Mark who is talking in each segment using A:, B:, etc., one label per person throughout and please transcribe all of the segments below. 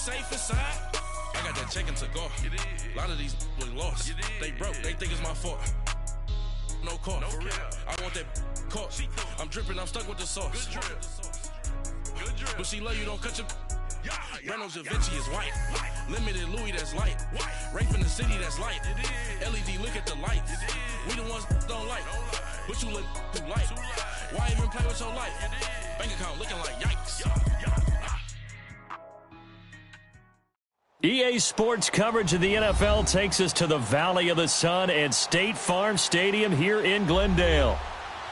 A: safe inside. I got that checking to go. A lot of these was lost. They broke. They think it's my fault. No call. For real. I want that caught. I'm dripping. I'm stuck with the sauce. Good drip. But she love you. Don't cut your. Reynolds Da Vinci is white. Limited Louis, that's light. Rape in the city, that's light. LED, look at the lights. We the ones don't like. But you look too light. Why even play with your life? Bank account looking like yikes.
B: EA Sports coverage of the NFL takes us to the Valley of the Sun at State Farm Stadium here in Glendale.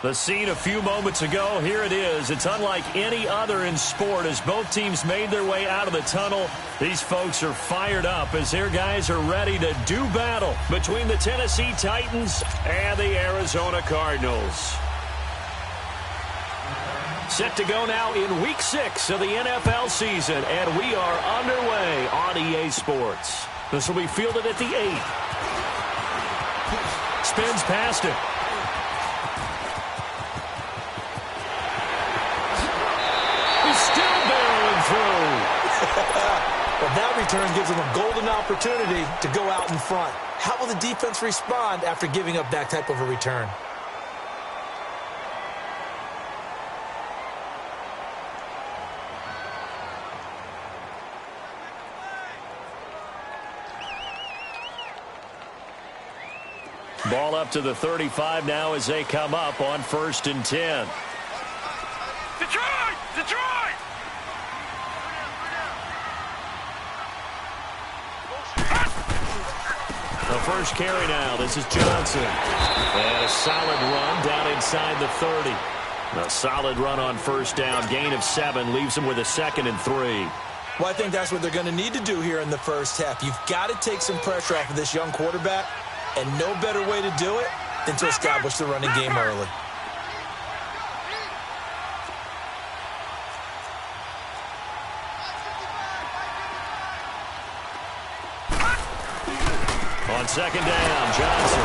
B: The scene a few moments ago, here it is. It's unlike any other in sport as both teams made their way out of the tunnel. These folks are fired up as their guys are ready to do battle between the Tennessee Titans and the Arizona Cardinals. Set to go now in Week 6 of the NFL season, and we are underway on EA Sports. This will be fielded at the 8. Spins past it. He's still barreling through.
C: Well, that return gives them a golden opportunity to go out in front. How will the defense respond after giving up that type of a return?
B: Ball up to the 35 now as they come up on 1st and 10.
A: Detroit! Detroit!
B: The first carry now. This is Johnson. And a solid run down inside the 30. A solid run on first down. Gain of 7 leaves them with a 2nd and 3.
C: Well, I think that's what they're going to need to do here in the first half. You've got to take some pressure off of this young quarterback, and no better way to do it than to establish the running game early.
B: On 2nd down, Johnson.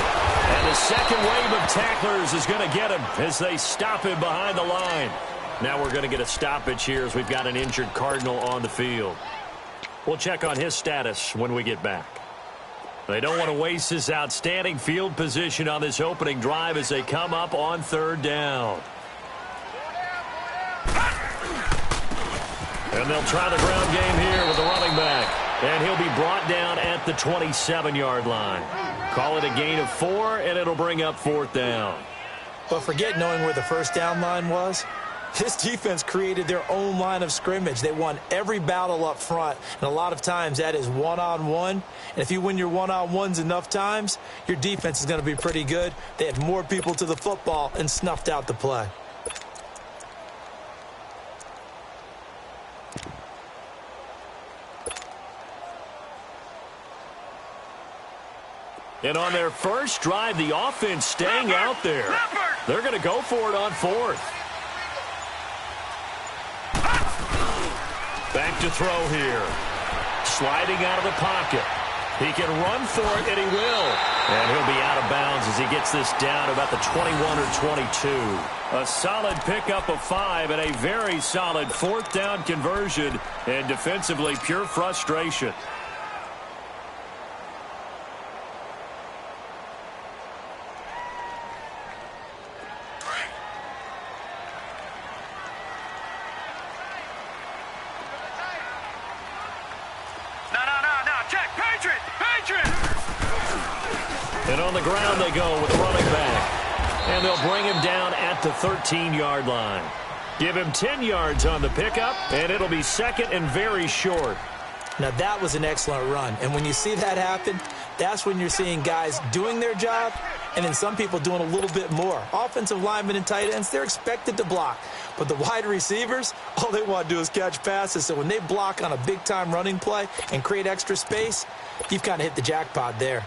B: And the second wave of tacklers is going to get him as they stop him behind the line. Now we're going to get a stoppage here as we've got an injured Cardinal on the field. We'll check on his status when we get back. They don't want to waste this outstanding field position on this opening drive as they come up on 3rd down. And they'll try the ground game here with the running back. And he'll be brought down at the 27-yard line. Call it a gain of 4, and it'll bring up 4th down.
C: But forget knowing where the first down line was. This defense created their own line of scrimmage. They won every battle up front, and a lot of times that is one-on-one. And if you win your one-on-ones enough times, your defense is going to be pretty good. They had more people to the football and snuffed out the play.
B: And on their first drive, the offense staying out there. They're going to go for it on 4th. Back to throw here. Sliding out of the pocket. He can run for it, and he will. And he'll be out of bounds as he gets this down about the 21 or 22. A solid pickup of 5 and a very solid 4th down conversion. And defensively, pure frustration. And on the ground they go with the running back. And they'll bring him down at the 13-yard line. Give him 10 yards on the pickup, and it'll be 2nd and very short.
C: Now, that was an excellent run. And when you see that happen, that's when you're seeing guys doing their job and then some people doing a little bit more. Offensive linemen and tight ends, they're expected to block. But the wide receivers, all they want to do is catch passes. So when they block on a big-time running play and create extra space, you've kind of hit the jackpot there.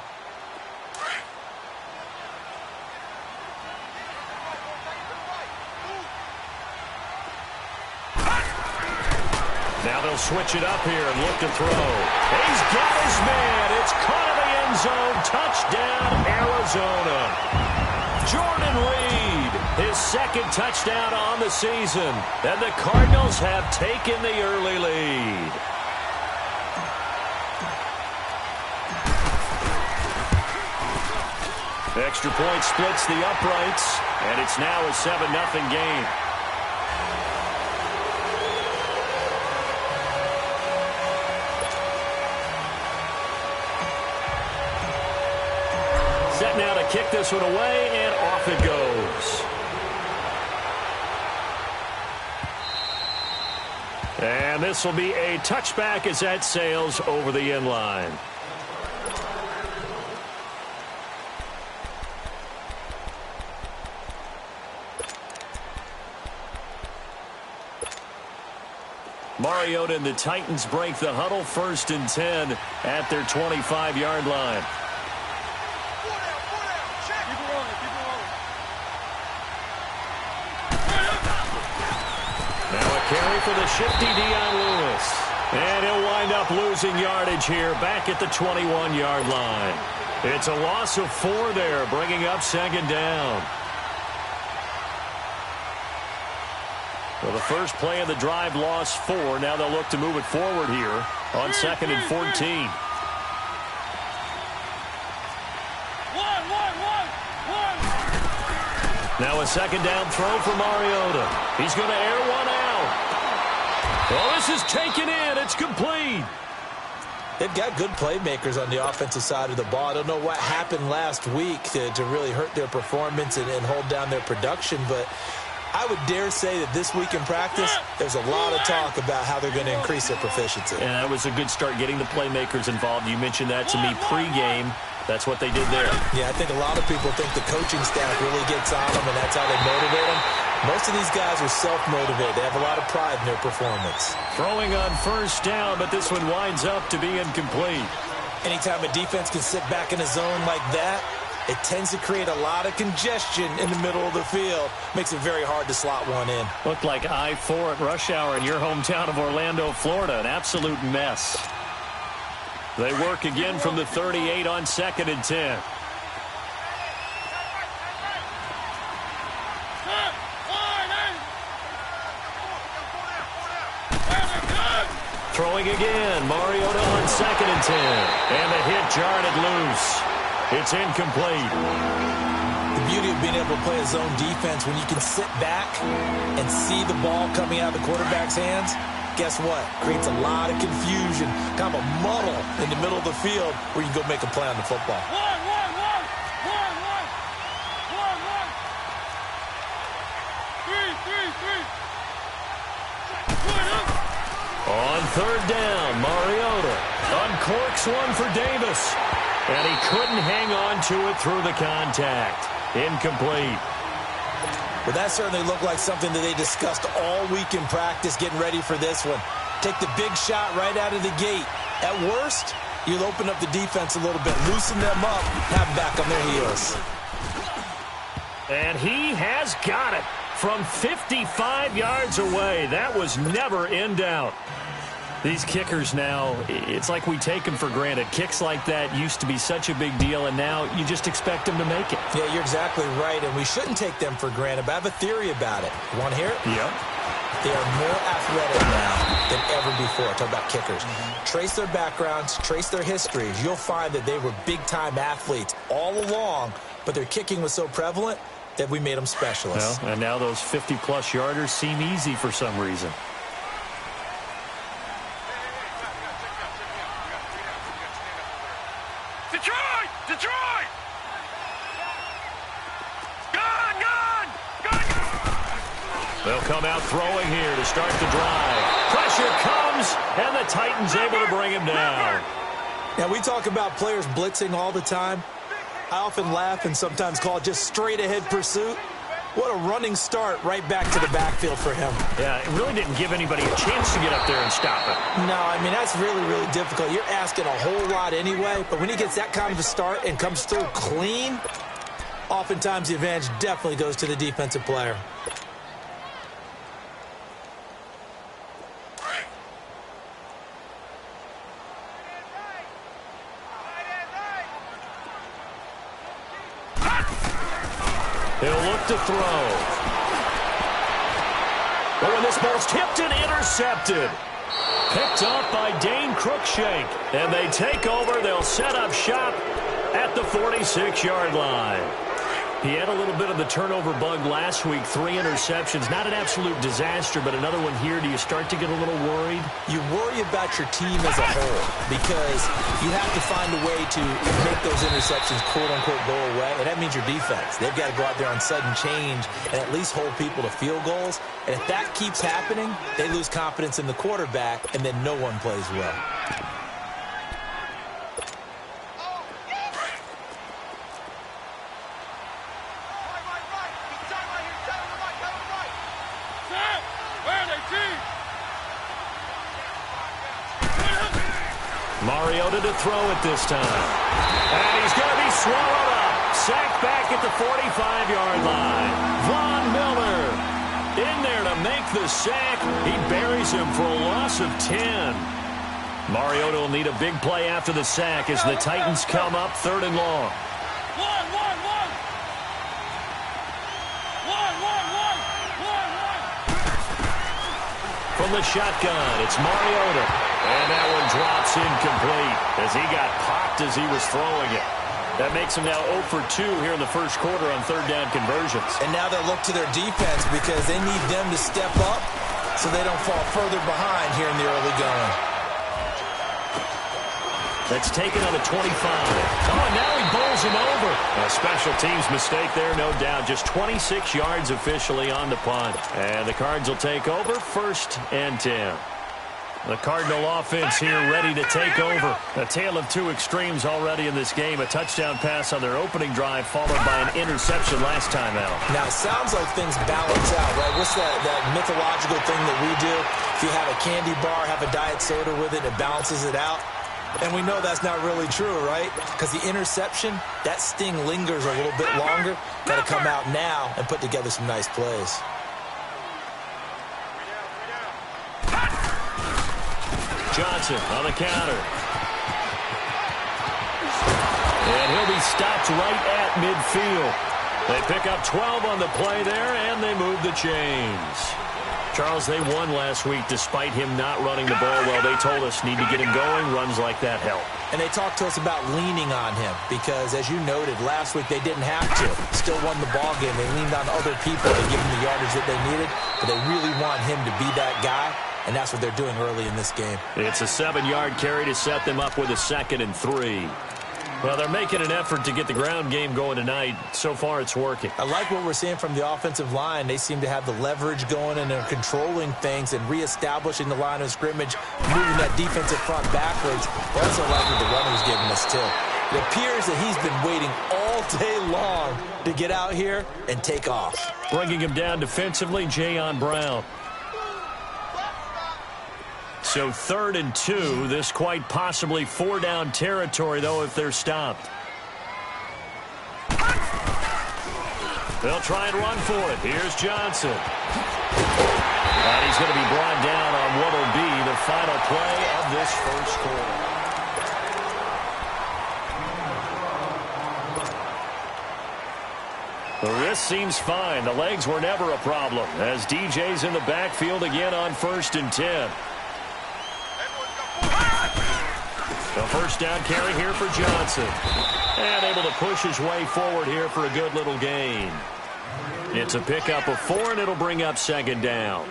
B: Now they'll switch it up here and look to throw. He's got his man. It's caught in the end zone. Touchdown, Arizona. Jordan Reed, his 2nd touchdown on the season. And the Cardinals have taken the early lead. Extra point splits the uprights, and it's now a 7-0 game. Set now to kick this one away, and off it goes. And this will be a touchback as that sails over the end line. Mariota and the Titans break the huddle, 1st and 10 at their 25-yard line. Now a carry for the shifty Dion Lewis. And he'll wind up losing yardage here back at the 21-yard line. It's a loss of 4 there, bringing up 2nd down. Well, the first play of the drive lost 4. Now they'll look to move it forward here on 2nd and 14. Now a 2nd down throw for Mariota. He's going to air one out. Well, this is taken in. It's complete.
C: They've got good playmakers on the offensive side of the ball. I don't know what happened last week to really hurt their performance and hold down their production, but I would dare say that this week in practice, there's a lot of talk about how they're going to increase their proficiency.
B: And that was a good start getting the playmakers involved. You mentioned that to me pregame. That's what they did there.
C: Yeah, I think a lot of people think the coaching staff really gets on them, and that's how they motivate them. Most of these guys are self-motivated. They have a lot of pride in their performance.
B: Throwing on 1st down, but this one winds up to be incomplete.
C: Anytime a defense can sit back in a zone like that, it tends to create a lot of congestion in the middle of the field. Makes it very hard to slot one in.
B: Looked like I-4 at rush hour in your hometown of Orlando, Florida. An absolute mess. They work again from the 38 on 2nd and 10. Throwing again. Mariota on 2nd and 10. And the hit jarred it loose. It's incomplete.
C: The beauty of being able to play a zone defense when you can sit back and see the ball coming out of the quarterback's hands, guess what? Creates a lot of confusion, kind of a muddle in the middle of the field where you can go make a play on the football.
B: On 3rd down, Mariota uncorks one for Davis. And he couldn't hang on to it through the contact. Incomplete.
C: Well, that certainly looked like something that they discussed all week in practice getting ready for this one. Take the big shot right out of the gate. At worst, you'll open up the defense a little bit, loosen them up, have them back on their heels.
B: And he has got it from 55 yards away. That was never in doubt. These kickers now, it's like we take them for granted. Kicks like that used to be such a big deal, and now you just expect them to make it.
C: Yeah, you're exactly right, and we shouldn't take them for granted, but I have a theory about it. You want to hear it?
B: Yep.
C: They are more athletic now than ever before. Talk about kickers. Trace their backgrounds, trace their histories. You'll find that they were big-time athletes all along, but their kicking was so prevalent that we made them specialists.
B: Well, and now those 50-plus yarders seem easy for some reason.
A: Detroit!
B: They'll come out throwing here to start the drive. Pressure comes, and the Titans able to bring him down.
C: Now, we talk about players blitzing all the time. I often laugh and sometimes call it just straight-ahead pursuit. What a running start right back to the backfield for him.
B: Yeah, it really didn't give anybody a chance to get up there and stop it.
C: No, I mean, that's really, really difficult. You're asking a whole lot anyway, but when he gets that kind of a start and comes through clean, oftentimes the advantage definitely goes to the defensive player.
B: He'll look to throw. Oh, and this ball's tipped and intercepted. Picked up by Dane Cruikshank. And they take over. They'll set up shop at the 46-yard line. He had a little bit of the turnover bug last week, 3 interceptions. Not an absolute disaster, but another one here. Do you start to get a little worried?
C: You worry about your team as a whole because you have to find a way to make those interceptions, quote-unquote, go away, and that means your defense. They've got to go out there on sudden change and at least hold people to field goals. And if that keeps happening, they lose confidence in the quarterback, and then no one plays well.
B: Mariota to throw it this time. And he's going to be swallowed up. Sacked back at the 45-yard line. Von Miller in there to make the sack. He buries him for a loss of 10. Mariota will need a big play after the sack as the Titans come up 3rd and long. From the shotgun, it's Mariota. And that one drops incomplete as he got popped as he was throwing it. That makes him now 0 for 2 here in the first quarter on 3rd down conversions. And now they'll look to their defense because they need them to step up so they don't fall further behind here in the early going. That's taken on the 25. Oh, and now he bowls him over. A special teams mistake there, no doubt. Just 26 yards officially on the punt. And the Cards will take over 1st and 10. The Cardinal offense here ready to take over. A tale of two extremes already in this game. A touchdown pass on their opening drive followed by an interception last time out. Now, it sounds like things balance out, right? What's that mythological thing that we do? If you have a candy bar, have a diet soda with it, it balances it out. And we know that's not really true, right? Because the interception, that sting lingers a little bit longer. Got to come out now and put together some nice plays. Johnson on the counter. And he'll be stopped right at midfield. They pick up 12 on the play there, and they move the chains. Charles, they won last week despite him not running the ball well. They told us need to get him going. Runs like that help. And they talked to us about leaning on him because, as you noted, last week they didn't have to. Still won the ball game. They leaned on other people to give them the yardage that they needed, but they really want him to be that guy. And that's what they're doing early in this game. It's a 7-yard carry to set them up with a 2nd and 3. Well, they're making an effort to get the ground game going tonight. So far, it's working. I like what we're seeing from the offensive line. They seem to have the leverage going, and they're controlling things and reestablishing the line of scrimmage, moving that defensive front backwards. I also like what the runner's giving us, too. It appears that he's been waiting all day long to get out here and take off. Bringing him down defensively, Jayon Brown. So 3rd and 2, this quite possibly 4-down territory, though, if they're stopped. They'll try and run for it. Here's Johnson. And he's going to be brought down on what will be the final play of this first quarter. The wrist seems fine. The legs were never a problem as DJ's in the backfield again on 1st and 10. A 1st down carry here for Johnson. And able to push his way forward here for a good little gain. It's a pickup of 4, and it'll bring up 2nd down.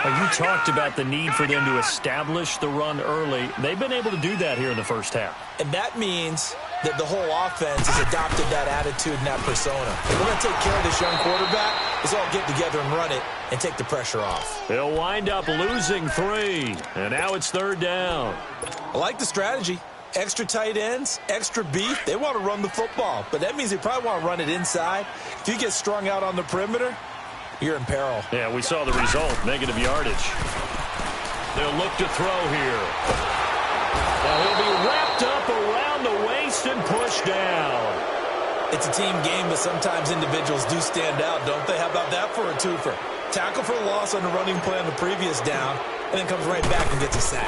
B: You talked about the need for them to establish the run early. They've been able to do that here in the first half. And that means that the whole offense has adopted that attitude and that persona. We're going to take care of this young quarterback. Let's all get together and run it and take the pressure off. They'll wind up losing 3, and now it's 3rd down. I like the strategy. Extra tight ends, extra beef. They want to run the football, but that means they probably want to run it inside. If you get strung out on the perimeter, you're in peril. Yeah, we saw the result, negative yardage. They'll look to throw here. Now he'll be wrapped up around the waist and pushed down. It's a team game, but sometimes individuals do stand out, don't they? How about that for a twofer? Tackle for a loss on the running play on the previous down, and then comes right back and gets a sack.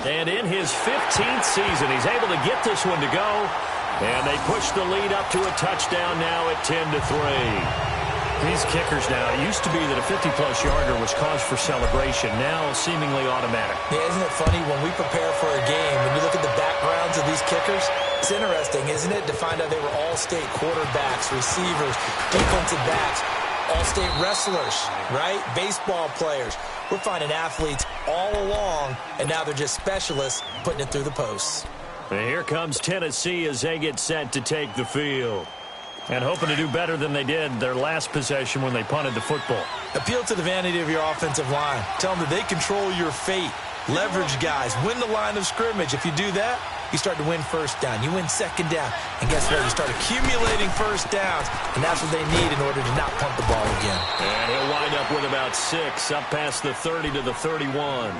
B: And in his 15th season, he's able to get this one to go. And they push the lead up to a touchdown now at 10-3. These kickers now, it used to be that a 50-plus yarder was cause for celebration. Now, seemingly automatic.
C: Yeah, isn't it funny? When we prepare for a game, when you look at the backgrounds of these kickers, it's interesting, isn't it, to find out they were all-state quarterbacks, receivers, defensive backs, all-state wrestlers, right? Baseball players. We're finding athletes all along, and now they're just specialists putting it through the posts.
B: And here comes Tennessee as they get set to take the field. And hoping to do better than they did their last possession when they punted the football.
C: Appeal to the vanity of your offensive line. Tell them that they control your fate. Leverage guys. Win the line of scrimmage. If you do that, you start to win first down. You win second down. And guess what? You start accumulating first downs. And that's what they need in order to not punt the ball again.
B: And he'll wind up with about 6, up past the 30 to the 31.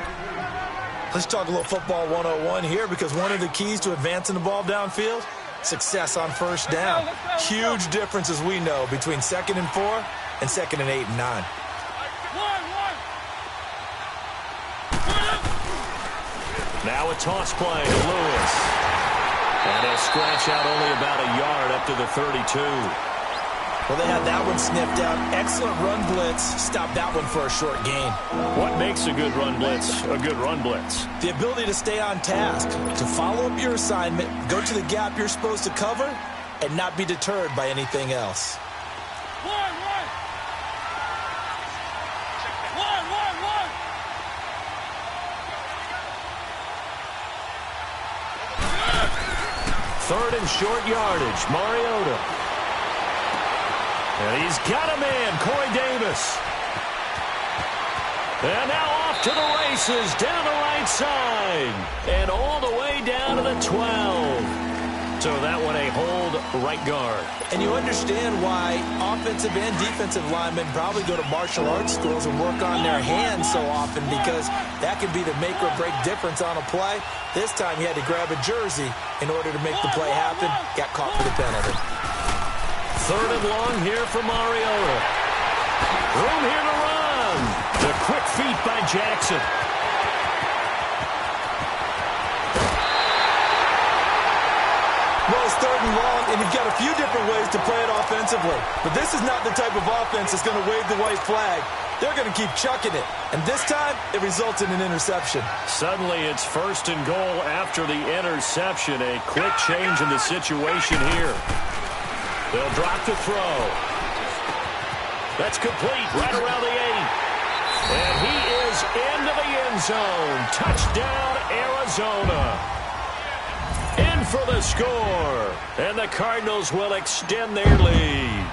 C: Let's talk a little football 101 here, because one of the keys to advancing the ball downfield, success on first down. Huge difference, as we know, between 2nd and 4 and 2nd and 8 and 9.
B: Now a toss play to Lewis. And he'll scratch out only about a yard up to the 32.
C: Well, they had that one sniffed out. Excellent run blitz. Stop that one for a short gain.
B: What makes a good run blitz a good run blitz?
C: The ability to stay on task, to follow up your assignment, go to the gap you're supposed to cover, and not be deterred by anything else.
B: Third and short yardage, Mariota. And he's got a man, Corey Davis. And now off to the races, down the right side. And all the way down to the 12. So that one a hold right guard.
C: And you understand why offensive and defensive linemen probably go to martial arts schools and work on their hands so often, because that can be the make or break difference on a play. This time he had to grab a jersey in order to make the play happen. Got caught for the penalty.
B: Third and long here for Mariota. Room here to run. The quick feet by Jackson.
C: Well, it's third and long, and you've got a few different ways to play it offensively. But this is not the type of offense that's going to wave the white flag. They're going to keep chucking it. And this time, it results in an interception.
B: Suddenly, it's first and goal after the interception. A quick change in the situation here. They'll drop the throw. That's complete right around the 8. And he is into the end zone. Touchdown, Arizona. In for the score. And the Cardinals will extend their lead.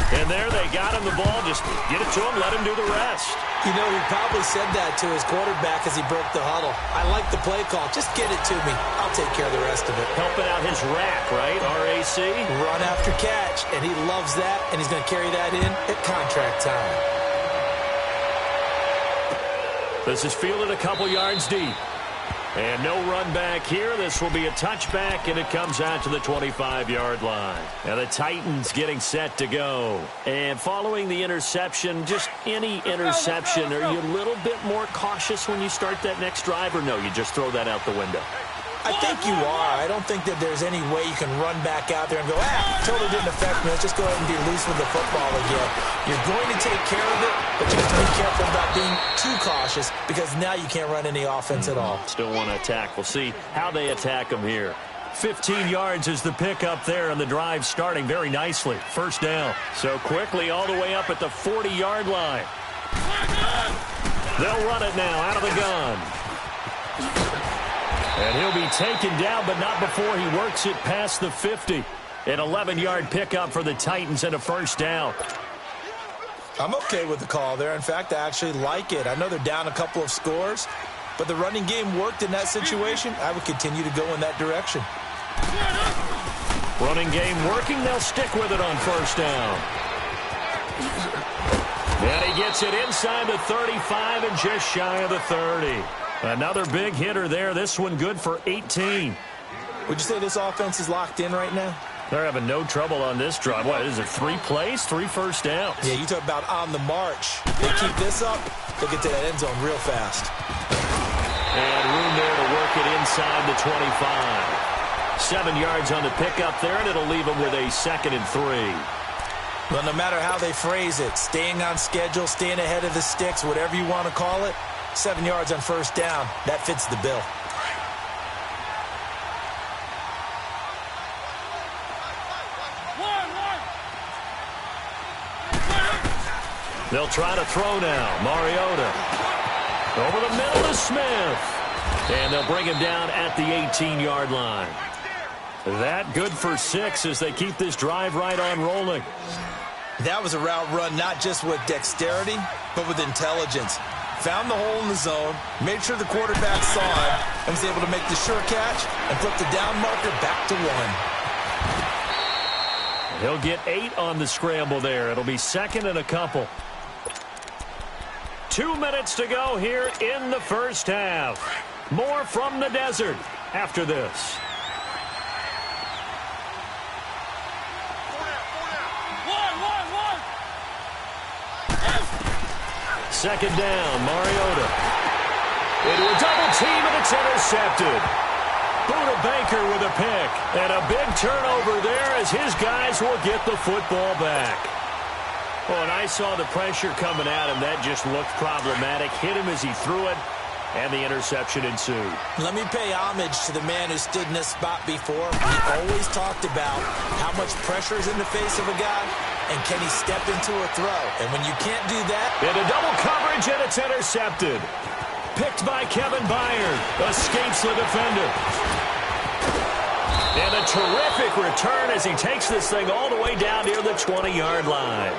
B: And there they got him the ball. Just get it to him, let him do the rest.
C: You know, he probably said that to his quarterback as he broke the huddle. I like the play call. Just get it to me. I'll take care of the rest of it.
B: Helping out his rack, right? RAC.
C: Run after catch. And he loves that. And he's going to carry that in at contract time.
B: This is fielded a couple yards deep. And no run back here. This will be a touchback, and it comes out to the 25-yard line. Now the Titans getting set to go. And following the interception, just any interception, are you a little bit more cautious when you start that next drive, or no, you just throw that out the window?
C: I think you are. I don't think that there's any way you can run back out there and go, totally didn't affect me. Let's just go ahead and be loose with the football again. You're going to take care of it, but you have to be careful about being too cautious, because now you can't run any offense at all.
B: Still want to attack. We'll see how they attack them here. 15 yards is the pickup there, and the drive starting very nicely. First down. So quickly all the way up at the 40-yard line. They'll run it now out of the gun. And he'll be taken down, but not before he works it past the 50. An 11-yard pickup for the Titans and a first down.
C: I'm okay with the call there. In fact, I actually like it. I know they're down a couple of scores, but the running game worked in that situation. I would continue to go in that direction.
B: Running game working. They'll stick with it on first down. And he gets it inside the 35 and just shy of the 30. Another big hitter there. This one good for 18.
C: Would you say this offense is locked in right now?
B: They're having no trouble on this drive. What is it, 3 plays, 3 first downs?
C: Yeah, you talk about on the march. They keep this up, they'll get to that end zone real fast.
B: And room there to work it inside the 25. 7 yards on the pickup there, and it'll leave them with a 2nd and 3.
C: Well, no matter how they phrase it, staying on schedule, staying ahead of the sticks, whatever you want to call it, 7 yards on first down, that fits the bill.
B: They'll try to throw now. Mariota over the middle to Smith. And they'll bring him down at the 18-yard line. That good for 6 as they keep this drive right on rolling.
C: That was a route run not just with dexterity, but with intelligence. Found the hole in the zone, made sure the quarterback saw it, and was able to make the sure catch and flip the down marker back to 1.
B: He'll get 8 on the scramble there. It'll be second and a couple. 2 minutes to go here in the first half. More from the desert after this. Second down, Mariota. Into a double team, and it's intercepted. Buda Baker with a pick. And a big turnover there as his guys will get the football back. Well, and I saw the pressure coming at him. That just looked problematic. Hit him as he threw it, and the interception ensued.
C: Let me pay homage to the man who stood in this spot before. He always talked about how much pressure is in the face of a guy, and can he step into a throw? And when you can't do that...
B: Into double coverage, and it's intercepted. Picked by Kevin Byard. Escapes the defender. And a terrific return as he takes this thing all the way down near the 20-yard line.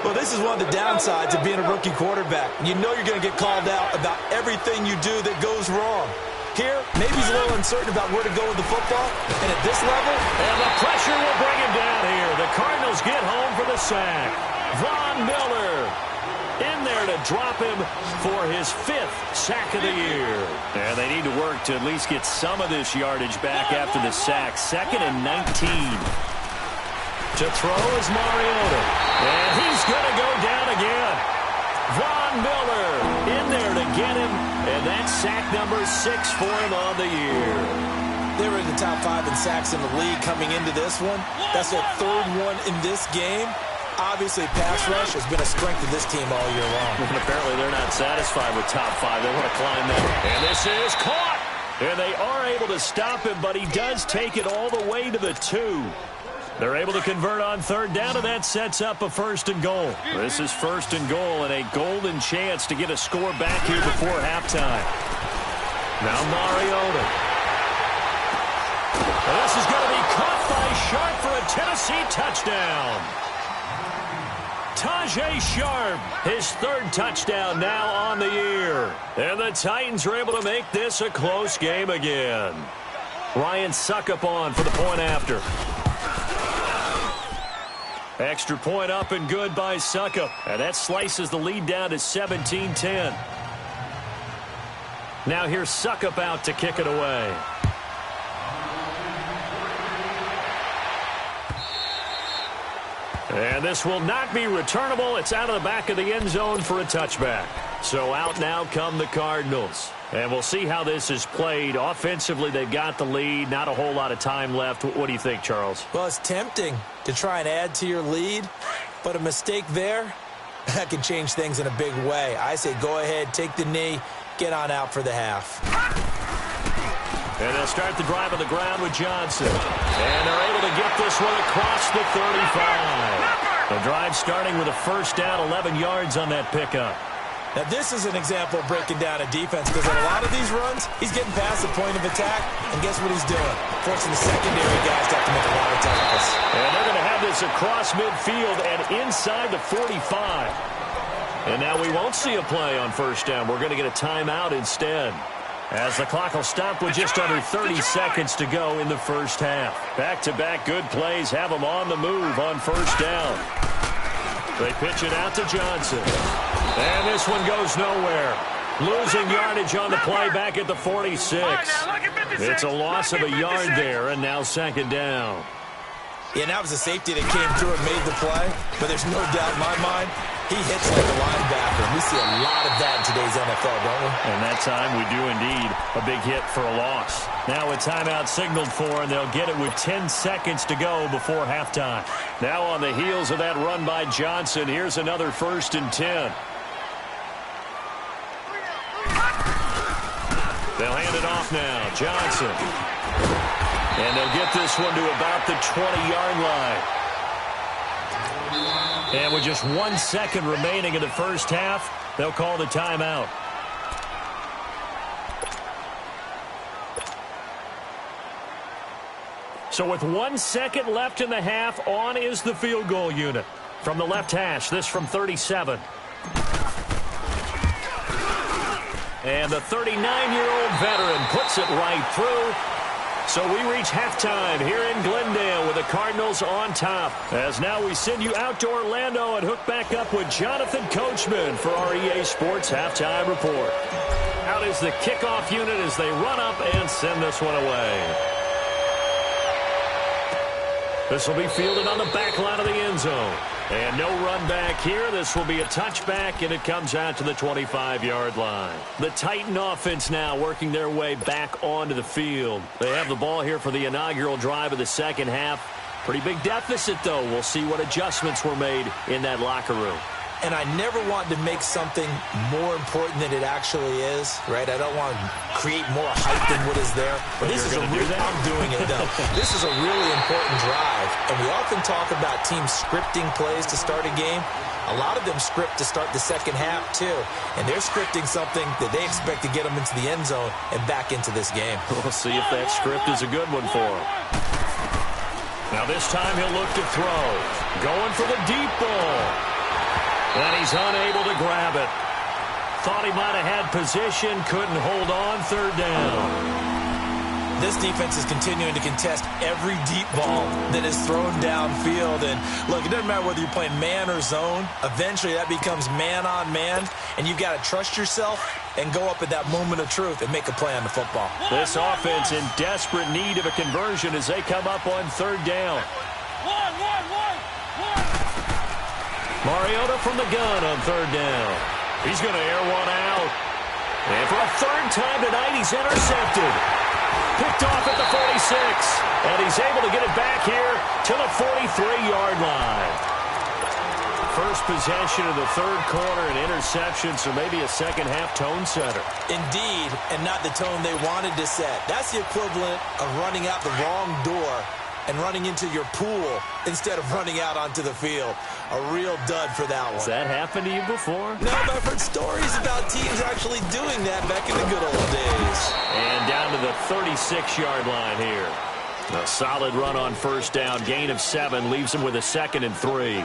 C: Well, this is one of the downsides of being a rookie quarterback. You know you're going to get called out about everything you do that goes wrong. Here, maybe he's a little uncertain about where to go with the football. And at this level...
B: And the pressure will bring him down here. The Cardinals get home for the sack. Von Miller in there to drop him for his 5th sack of the year. And they need to work to at least get some of this yardage back after the sack. 2nd and 19. To throw is Mariota. And he's going to go down again. Von Miller in there to get him. And that's sack number 6 for him on the year.
C: They were in the top 5 in sacks in the league coming into this one. That's their 3rd one in this game. Obviously, pass rush has been a strength of this team all year long.
B: And apparently they're not satisfied with top 5. They want to climb that. And this is caught. And they are able to stop him, but he does take it all the way to the 2. They're able to convert on 3rd down, and that sets up a 1st and goal. This is 1st and goal, and a golden chance to get a score back here before halftime. Now Mariota. And this is going to be caught by Sharp for a Tennessee touchdown. Tajay Sharp, his 3rd touchdown now on the year. And the Titans are able to make this a close game again. Ryan Suckup on for the point after. Extra point up and good by Suckup. And that slices the lead down to 17-10. Now here's Suckup out to kick it away. And this will not be returnable. It's out of the back of the end zone for a touchback. So out now come the Cardinals. And we'll see how this is played. Offensively, they've got the lead. Not a whole lot of time left. What do you think, Charles?
C: Well, it's tempting to try and add to your lead, but a mistake there, that can change things in a big way. I say go ahead, take the knee, get on out for the half.
B: And they'll start the drive on the ground with Johnson. And they're able to get this one across the 35. The drive starting with a 1st down, 11 yards on that pickup.
C: Now, this is an example of breaking down a defense because in a lot of these runs, he's getting past the point of attack, and guess what he's doing? Forcing the secondary guys to have to make a lot of tackles.
B: And they're going to have this across midfield and inside the 45. And now we won't see a play on 1st down. We're going to get a timeout instead, as the clock will stop with just under 30 seconds to go in the first half. Back-to-back good plays have them on the move on 1st down. They pitch it out to Johnson. And this one goes nowhere. Losing yardage on the play back at the 46. It's a loss of a yard there, and now 2nd down.
C: Yeah, and that was a safety that came through and made the play. But there's no doubt in my mind, He hits like a linebacker, and we see a lot of that in today's NFL, don't we?
B: And that time we do indeed a big hit for a loss. Now a timeout signaled for, and they'll get it with 10 seconds to go before halftime. Now on the heels of that run by Johnson, here's another 1st and 10. They'll hand it off now. Johnson. And they'll get this one to about the 20-yard line. And with just 1 second remaining in the first half, they'll call the timeout. So with 1 second left in the half, on is the field goal unit. From the left hash, this from 37. And the 39-year-old veteran puts it right through. So we reach halftime here in Glendale with the Cardinals on top. As now we send you out to Orlando and hook back up with Jonathan Coachman for our EA Sports Halftime Report. Out is the kickoff unit as they run up and send this one away. This will be fielded on the back line of the end zone. And no run back here. This will be a touchback, and it comes out to the 25-yard line. The Titan offense now working their way back onto the field. They have the ball here for the inaugural drive of the second half. Pretty big deficit, though. We'll see what adjustments were made in that locker room.
C: And I never want to make something more important than it actually is, right? I don't want to create more hype than what is there. But this is I'm doing it, though. This is a really important drive. And we often talk about teams scripting plays to start a game. A lot of them script to start the second half, too. And they're scripting something that they expect to get them into the end zone and back into this game.
B: We'll see if that script is a good one for them. Now this time he'll look to throw. Going for the deep ball. And he's unable to grab it. Thought he might have had position, couldn't hold on, third down.
C: This defense is continuing to contest every deep ball that is thrown downfield. And look, it doesn't matter whether you're playing man or zone. Eventually that becomes man on man. And you've got to trust yourself and go up at that moment of truth and make a play on the football.
B: This offense in desperate need of a conversion as they come up on third down. Mariota from the gun on third down. He's going to air one out. And for a third time tonight, he's intercepted. Picked off at the 46. And he's able to get it back here to the 43-yard line. First possession of the third quarter and interception, so maybe a second-half tone setter.
C: Indeed, and not the tone they wanted to set. That's the equivalent of running out the wrong door and running into your pool instead of running out onto the field. A real dud for that one.
B: Has that happened to you before?
C: No, but I've heard stories about teams actually doing that back in the good old days.
B: And down to the 36-yard line here. A solid run on first down. Gain of 7 leaves him with a 2nd and 3.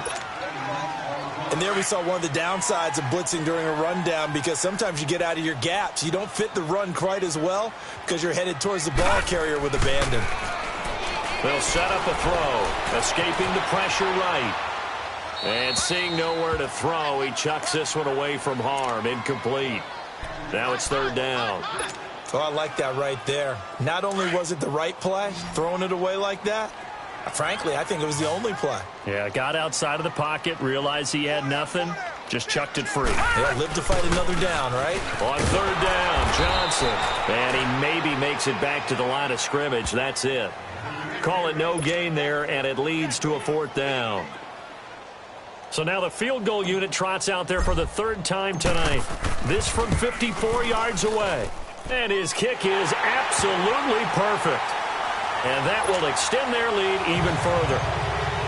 C: And there we saw one of the downsides of blitzing during a rundown, because sometimes you get out of your gaps. You don't fit the run quite as well because you're headed towards the ball carrier with abandon.
B: They'll set up a throw. Escaping the pressure right. And seeing nowhere to throw, he chucks this one away from harm. Incomplete. Now it's third down.
C: Oh, I like that right there. Not only was it the right play, throwing it away like that, frankly, I think it was the only play.
B: Yeah, got outside of the pocket, realized he had nothing, just chucked it free.
C: They'll live to fight another down, right?
B: On third down, Johnson. And he maybe makes it back to the line of scrimmage. That's it. Call it no gain there, and it leads to a fourth down. So now the field goal unit trots out there for the third time tonight. This from 54 yards away. And his kick is absolutely perfect. And that will extend their lead even further.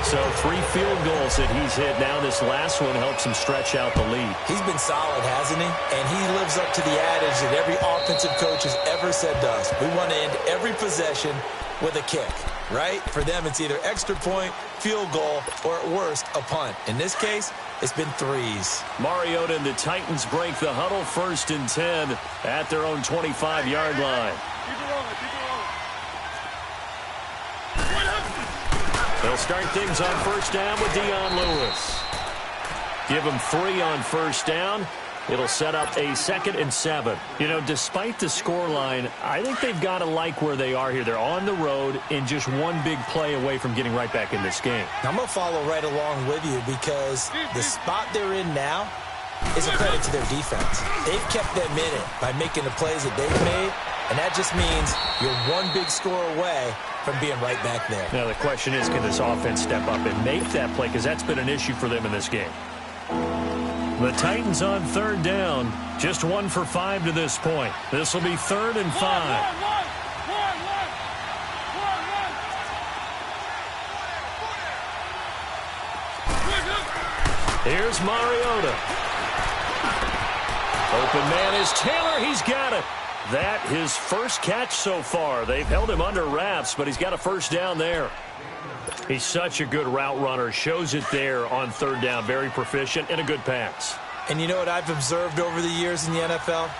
B: So 3 field goals that he's hit. Now this last one helps him stretch out the lead.
C: He's been solid, hasn't he? And he lives up to the adage that every offensive coach has ever said to us. We want to end every possession with a kick, right? For them, it's either extra point, field goal, or at worst, a punt. In this case, it's been 3s.
B: Mariota and the Titans break the huddle, 1st and 10 at their own 25-yard line. They'll start things on first down with Dion Lewis. Give him 3 on first down. It'll set up a 2nd and 7. You know, despite the scoreline, I think they've got to like where they are here. They're on the road and just one big play away from getting right back in this game.
C: I'm going to follow right along with you because the spot they're in now is a credit to their defense. They've kept them in it by making the plays that they've made, and that just means you're one big score away from being right back there.
B: Now, the question is, can this offense step up and make that play? Because that's been an issue for them in this game. The Titans on 3rd down. Just 1 for 5 to this point. This will be 3rd and 5. Here's Mariota. Open man is Taylor. He's got it. That his first catch so far. They've held him under wraps, but he's got a first down there. He's such a good route runner. Shows it there on 3rd down. Very proficient and a good pass.
C: And you know what I've observed over the years in the NFL?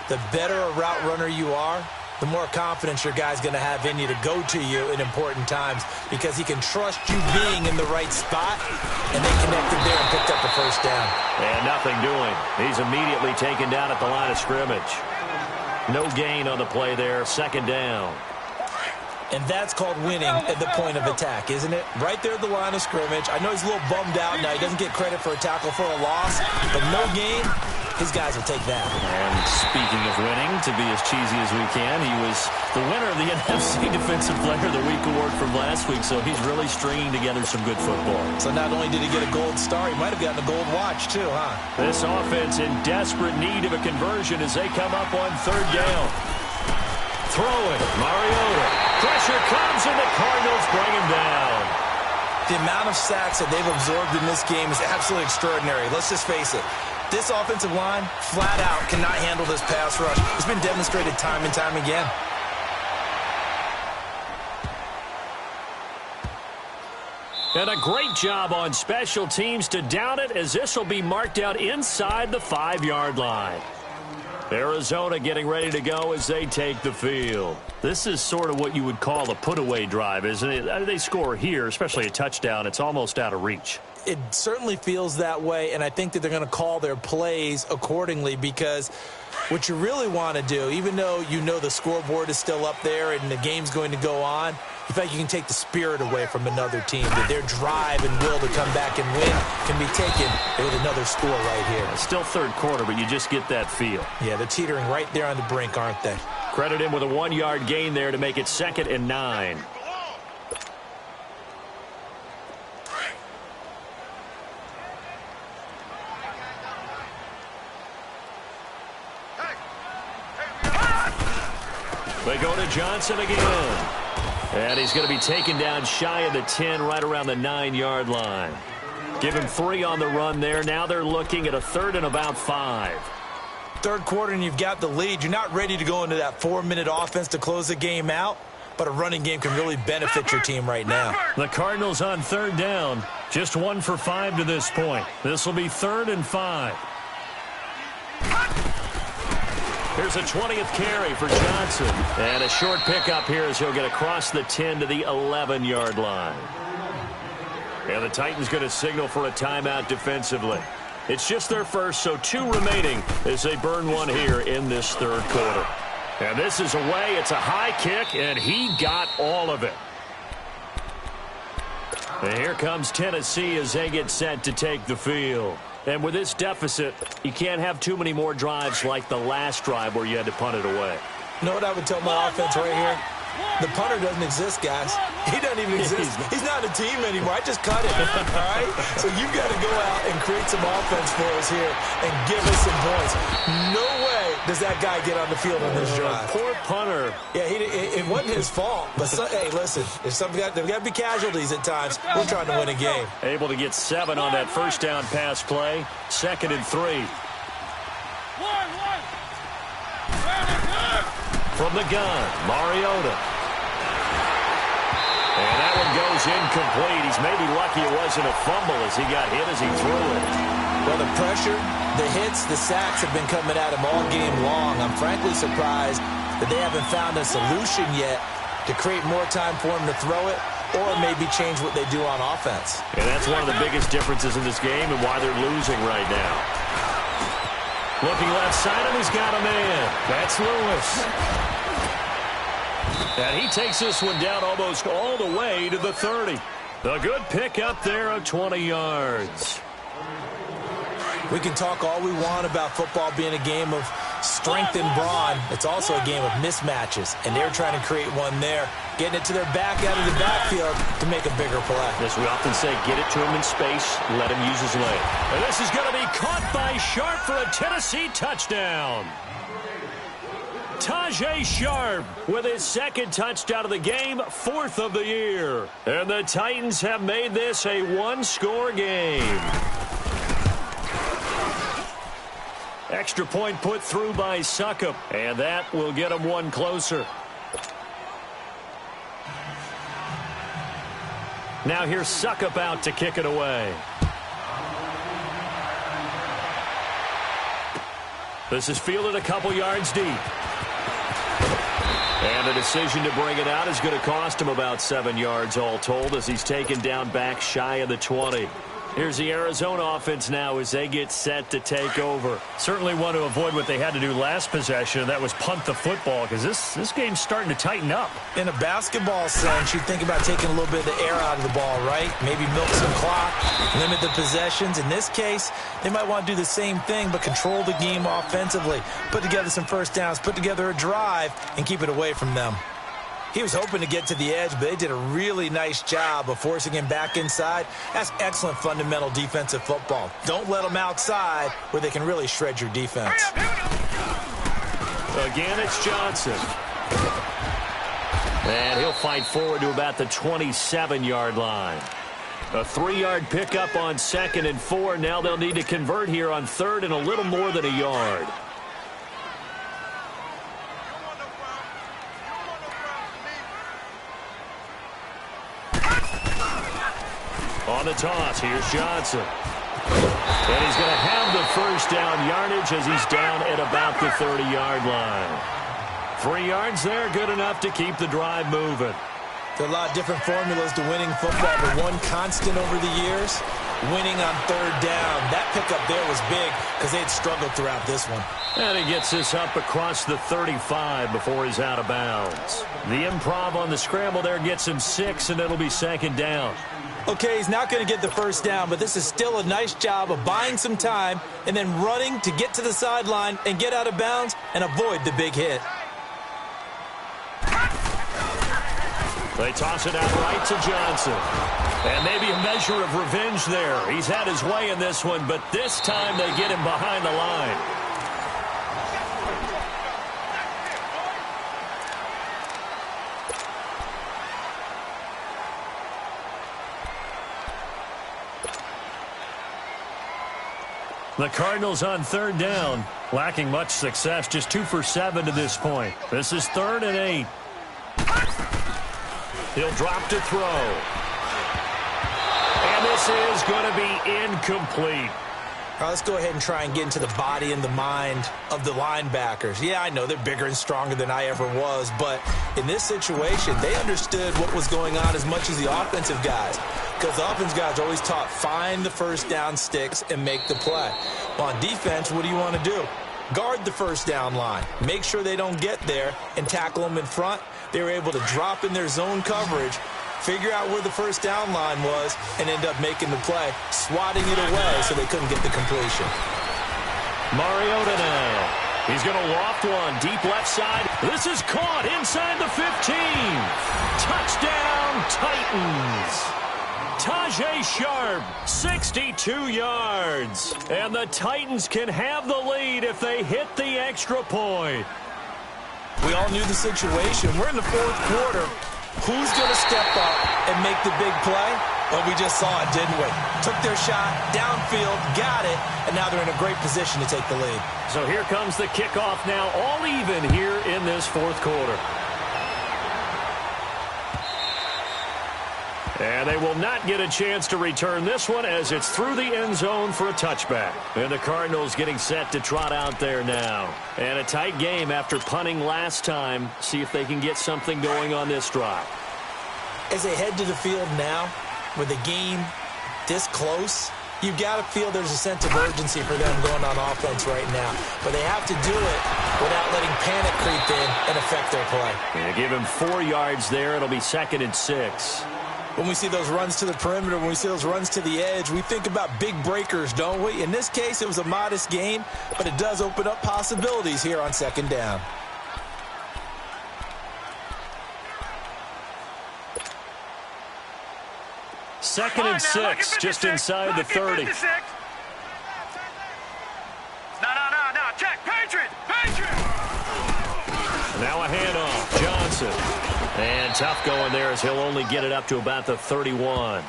C: The better a route runner you are, the more confidence your guy's going to have in you to go to you in important times because he can trust you being in the right spot, and they connected there and picked up the first down.
B: And nothing doing. He's immediately taken down at the line of scrimmage. No gain on the play there. 2nd down.
C: And that's called winning at the point of attack, isn't it? Right there at the line of scrimmage. I know he's a little bummed out now. He doesn't get credit for a tackle for a loss, but no gain, his guys will take that.
B: And speaking of winning, to be as cheesy as we can, he was the winner of the NFC Defensive Player of the Week award from last week, so he's really stringing together some good football.
C: So not only did he get a gold star, he might have gotten a gold watch too, huh?
B: This offense in desperate need of a conversion as they come up on 3rd down. Throwing, Mariota. Pressure comes, and the Cardinals bring him down.
C: The amount of sacks that they've absorbed in this game is absolutely extraordinary. Let's just face it. This offensive line, flat out, cannot handle this pass rush. It's been demonstrated time and time again.
B: And a great job on special teams to down it, as this will be marked out inside the 5-yard line. Arizona getting ready to go as they take the field. This is sort of what you would call a put-away drive, isn't it? They score here, especially a touchdown. It's almost out of reach.
C: It certainly feels that way, and I think that they're going to call their plays accordingly because what you really want to do, even though you know the scoreboard is still up there and the game's going to go on, in fact, you can take the spirit away from another team, that their drive and will to come back and win can be taken with another score right here.
B: It's still 3rd quarter, but you just get that feel.
C: Yeah, they're teetering right there on the brink, aren't they?
B: Credit him with a 1-yard gain there to make it 2nd and 9. They go to Johnson again. And he's going to be taken down shy of the 10, right around the 9-yard line. Give him 3 on the run there. Now they're looking at a 3rd and about 5.
C: 3rd quarter and you've got the lead. You're not ready to go into that 4-minute offense to close the game out, but a running game can really benefit your team right now.
B: The Cardinals on 3rd down. Just 1 for 5 to this point. This will be 3rd and 5. Here's a 20th carry for Johnson. And a short pickup here as he'll get across the 10 to the 11-yard line. And the Titans going to signal for a timeout defensively. It's just their first, so 2 remaining as they burn one here in this 3rd quarter. And this is away. It's a high kick, and he got all of it. And here comes Tennessee as they get set to take the field. And with this deficit, you can't have too many more drives like the last drive where you had to punt it away.
C: You know what I would tell my offense right here? The punter doesn't exist, guys. He doesn't even exist. He's not a team anymore. I just cut it, all right? So you've got to go out and create some offense for us here and give us some points. No way does that guy get on the field on this drive.
B: Poor punter.
C: Yeah, it wasn't his fault. But, hey, listen, there's got to be casualties at times. We're trying to win a game.
B: Able to get 7 on that first down pass play. 2nd and 3. From the gun, Mariota. And that one goes incomplete. He's maybe lucky it wasn't a fumble as he got hit as he threw it.
C: Well, the pressure, the hits, the sacks have been coming at him all game long. I'm frankly surprised that they haven't found a solution yet to create more time for him to throw it or maybe change what they do on offense.
B: And that's one of the biggest differences in this game and why they're losing right now. Looking left side, and he's got a man. That's Lewis. And he takes this one down almost all the way to the 30. A good pick up there of 20 yards.
C: We can talk all we want about football being a game of strength and brawn. It's also a game of mismatches, and they're trying to create one there, getting it to their back out of the backfield to make a bigger play.
B: As we often say, get it to him in space, let him use his leg. And this is going to be caught by Sharp for a Tennessee touchdown. Tajay Sharp with his second touchdown of the game, fourth of the year. And the Titans have made this a one-score game. Extra point put through by Succop, and that will get him one closer. Now here's Succop out to kick it away. This is fielded a couple yards deep. And the decision to bring it out is going to cost him about 7 yards all told as he's taken down back shy of the 20. Here's the Arizona offense now as they get set to take over. Certainly want to avoid what they had to do last possession, and that was punt the football, because this game's starting to tighten up.
C: In a basketball sense, you think about taking a little bit of the air out of the ball, right? Maybe milk some clock, limit the possessions. In this case, they might want to do the same thing, but control the game offensively. Put together some first downs, put together a drive, and keep it away from them. He was hoping to get to the edge, but they did a really nice job of forcing him back inside. That's excellent fundamental defensive football. Don't let them outside where they can really shred your defense.
B: Again, it's Johnson. And he'll fight forward to about the 27-yard line. A 3-yard pickup on 2nd and 4. Now they'll need to convert here on 3rd and a little more than a yard. On the toss, here's Johnson. And he's going to have the first down yardage as he's down at about the 30-yard line. 3 yards there, good enough to keep the drive moving.
C: There are a lot of different formulas to winning football, but one constant over the years, winning on 3rd down. That pickup there was big because they had struggled throughout this one.
B: And he gets this up across the 35 before he's out of bounds. The improv on the scramble there gets him 6, and it'll be 2nd down.
C: Okay, he's not going to get the first down, but this is still a nice job of buying some time and then running to get to the sideline and get out of bounds and avoid the big hit.
B: They toss it out right to Johnson. And maybe a measure of revenge there. He's had his way in this one, but this time they get him behind the line. The Cardinals on 3rd down, lacking much success, just 2 for 7 to this point. This is 3rd and 8. He'll drop to throw. And this is going to be incomplete.
C: All right, let's go ahead and try and get into the body and the mind of the linebackers. Yeah, I know they're bigger and stronger than I ever was, but in this situation, they understood what was going on as much as the offensive guys. Because the offense guys are always taught, find the first down sticks and make the play. Well, on defense, what do you want to do? Guard the first down line. Make sure they don't get there and tackle them in front. They were able to drop in their zone coverage, figure out where the first down line was, and end up making the play, swatting it away so they couldn't get the completion.
B: Mariota now. He's going to loft one deep left side. This is caught inside the 15. Touchdown, Titans. Tajay Sharp, 62 yards. And the Titans can have the lead if they hit the extra point.
C: We all knew the situation. We're in the 4th quarter. Who's going to step up and make the big play? Well, we just saw it, didn't we? Took their shot, downfield, got it, and now they're in a great position to take the lead.
B: So here comes the kickoff now, all even here in this 4th quarter. And they will not get a chance to return this one as it's through the end zone for a touchback. And the Cardinals getting set to trot out there now. And a tight game after punting last time. See if they can get something going on this drive.
C: As they head to the field now, with the game this close, You got to feel there's a sense of urgency for them going on offense right now. But they have to do it without letting panic creep in and affect their play.
B: Yeah, give him 4 yards there. It'll be 2nd and 6.
C: When we see those runs to the perimeter, when we see those runs to the edge, we think about big breakers, don't we? In this case, it was a modest gain, but it does open up possibilities here on 2nd down.
B: Second and 6, just inside the 30.
D: No, check, Patriot.
B: Now a handoff, Johnson. And tough going there as he'll only get it up to about the 31.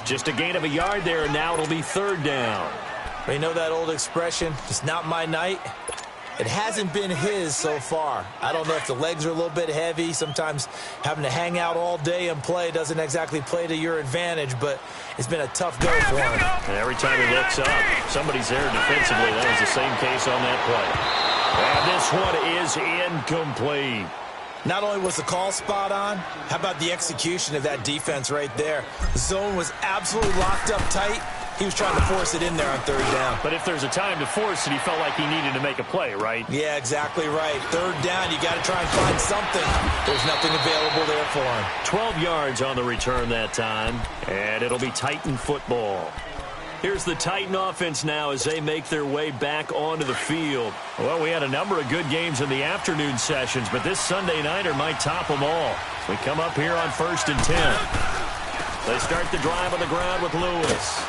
B: Just a gain of a yard there, and now it'll be 3rd down.
C: You know that old expression, it's not my night? It hasn't been his so far. I don't know if the legs are a little bit heavy. Sometimes having to hang out all day and play doesn't exactly play to your advantage, but it's been a tough go for him.
B: And every time he looks up, somebody's there defensively. That was the same case on that play. And this one is incomplete.
C: Not only was the call spot on, how about the execution of that defense right there? The zone was absolutely locked up tight. He was trying to force it in there on 3rd down.
B: But if there's a time to force it, he felt like he needed to make a play, right?
C: Yeah, exactly right. 3rd down, you got to try and find something. There's nothing available there for him.
B: 12 yards on the return that time, and it'll be Titan football. Here's the Titan offense now as they make their way back onto the field. Well, we had a number of good games in the afternoon sessions, but this Sunday nighter might top them all. We come up here on 1st and 10. They start the drive on the ground with Lewis.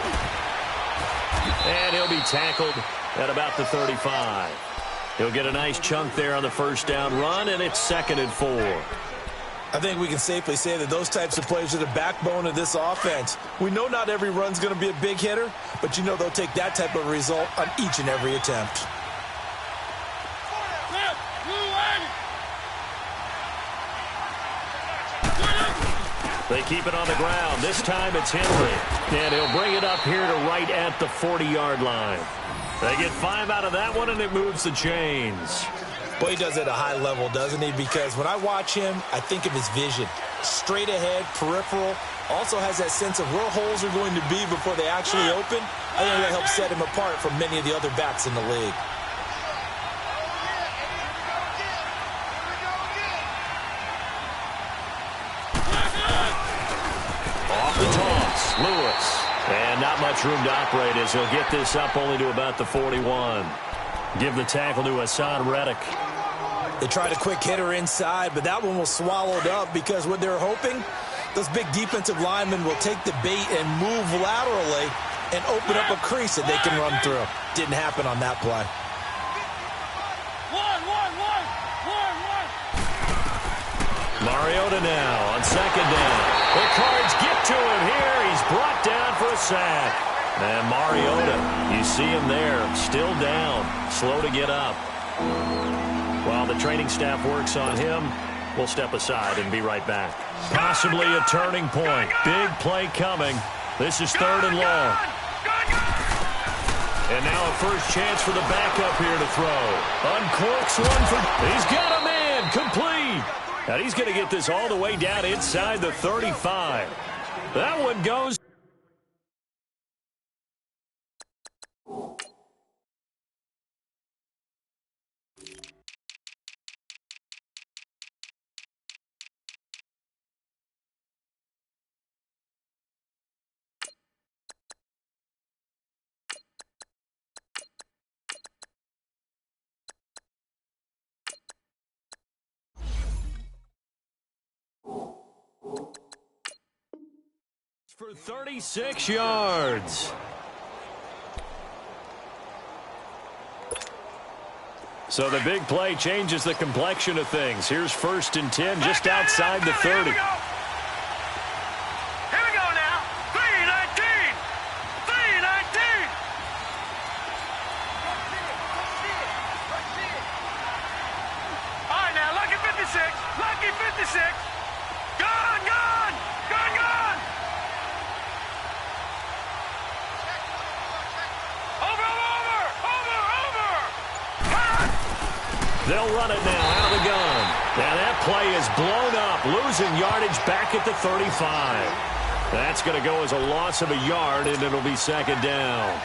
B: And he'll be tackled at about the 35. He'll get a nice chunk there on the 1st down run, and it's 2nd and 4.
C: I think we can safely say that those types of plays are the backbone of this offense. We know not every run's going to be a big hitter, but you know they'll take that type of result on each and every attempt.
B: They keep it on the ground. This time it's Henry. And he'll bring it up here to right at the 40-yard line. They get 5 out of that one, and it moves the chains.
C: Boy, he does it at a high level, doesn't he? Because when I watch him, I think of his vision. Straight ahead, peripheral. Also has that sense of where holes are going to be before they actually open. I think that helps set him apart from many of the other backs in the league.
B: Off the toss, Lewis. And not much room to operate as he'll get this up only to about the 41. Give the tackle to Hassan Reddick.
C: They tried a quick hitter inside, but that one was swallowed up because what they're hoping, those big defensive linemen will take the bait and move laterally and open up a crease that they can run through. Didn't happen on that play.
B: Mariota now on 2nd down. The Cards get to him here. He's brought down for a sack. And Mariota, you see him there, still down, slow to get up. While the training staff works on him, we'll step aside and be right back. Possibly a turning point. Big play coming. This is 3rd and long. And now a first chance for the backup here to throw. Uncorks one for... He's got a man. Complete. And he's going to get this all the way down inside the 35. That one goes... for 36 yards. So the big play changes the complexion of things. Here's 1st and 10 just outside the 30.
D: Here we go now. 3-19. 3-19. All right, now, lucky 56. Lucky 56. Gone, gone. Gone, gone.
B: They'll run it now out of the gun. And that play is blown up, losing yardage back at the 35. That's going to go as a loss of a yard, and it'll be second down.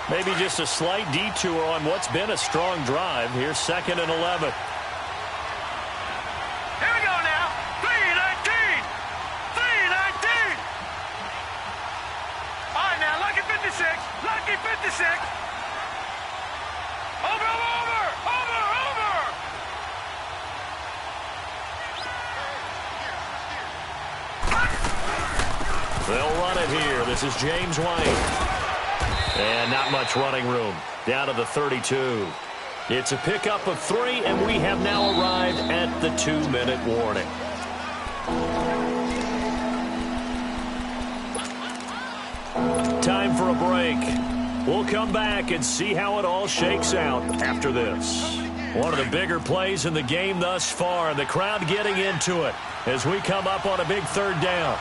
B: Maybe just a slight detour on what's been a strong drive. Here's 2nd and 11.
D: Here we go now. 3-19. 3-19. All right, now, lucky 56. Lucky 56. Over.
B: They'll run it here. This is James White. And not much running room. Down to the 32. It's a pickup of 3, and we have now arrived at the 2-minute warning. Time for a break. We'll come back and see how it all shakes out after this. One of the bigger plays in the game thus far, and the crowd getting into it as we come up on a big 3rd down.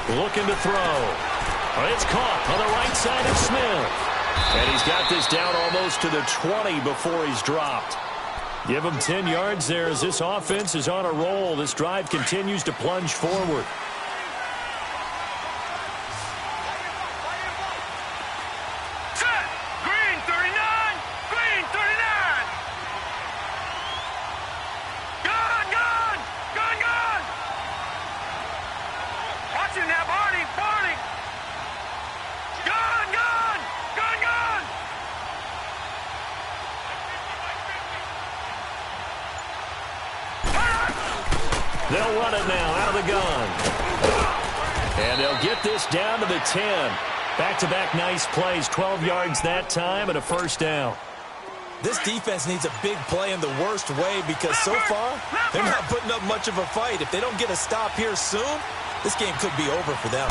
B: Looking to throw. It's caught on the right side of Smith. And he's got this down almost to the 20 before he's dropped. Give him 10 yards there as this offense is on a roll. This drive continues to plunge forward.
D: Set. Green 39. Green 39. Gun. Watch him now, Barney. Gun.
B: They'll run it now out of the gun. And they'll get this down to the 10. Back-to-back nice plays, 12 yards that time and a 1st down.
C: This defense needs a big play in the worst way because so far, they're not putting up much of a fight. If they don't get a stop here soon, this game could be over for them.